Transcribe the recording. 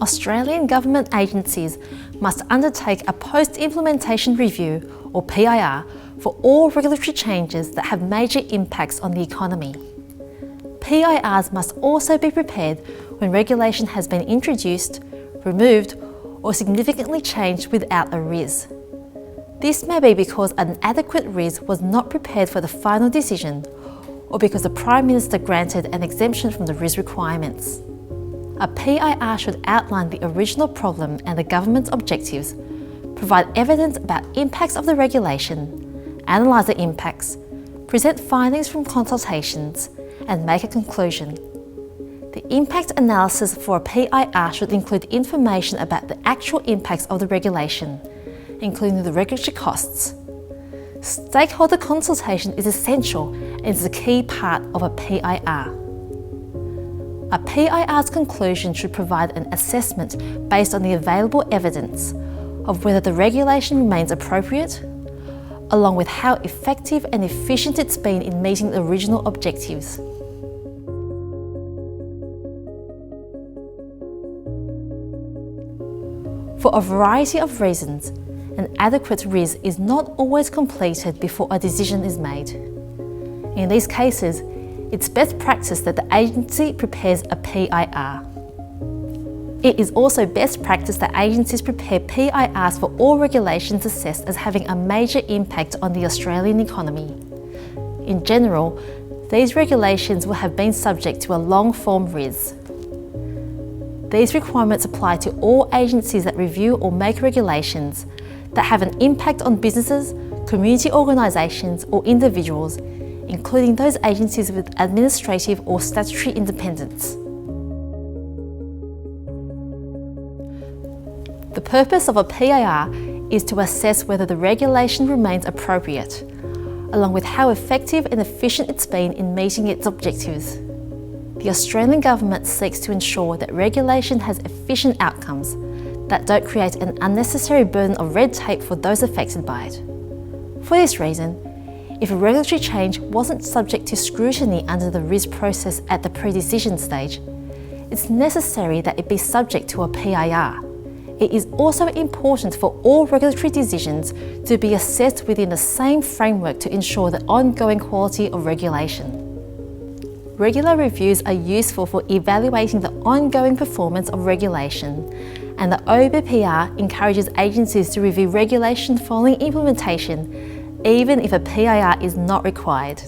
Australian government agencies must undertake a post-implementation review, or PIR, for all regulatory changes that have major impacts on the economy. PIRs must also be prepared when regulation has been introduced, removed, or significantly changed without a RIS. This may be because an adequate RIS was not prepared for the final decision, or because the Prime Minister granted an exemption from the RIS requirements. A PIR should outline the original problem and the government's objectives, provide evidence about impacts of the regulation, analyse the impacts, present findings from consultations, and make a conclusion. The impact analysis for a PIR should include information about the actual impacts of the regulation, including the regulatory costs. Stakeholder consultation is essential and is a key part of a PIR. A PIR's conclusion should provide an assessment based on the available evidence of whether the regulation remains appropriate, along with how effective and efficient it's been in meeting the original objectives. For a variety of reasons, an adequate RIS is not always completed before a decision is made. In these cases, it's best practice that the agency prepares a PIR. It is also best practice that agencies prepare PIRs for all regulations assessed as having a major impact on the Australian economy. In general, these regulations will have been subject to a long-form RIS. These requirements apply to all agencies that review or make regulations that have an impact on businesses, community organisations or individuals, including those agencies with administrative or statutory independence. The purpose of a PIR is to assess whether the regulation remains appropriate, along with how effective and efficient it's been in meeting its objectives. The Australian Government seeks to ensure that regulation has efficient outcomes that don't create an unnecessary burden of red tape for those affected by it. For this reason, if a regulatory change wasn't subject to scrutiny under the RIS process at the pre-decision stage, it's necessary that it be subject to a PIR. It is also important for all regulatory decisions to be assessed within the same framework to ensure the ongoing quality of regulation. Regular reviews are useful for evaluating the ongoing performance of regulation, and the OBPR encourages agencies to review regulation following implementation, even if a PIR is not required.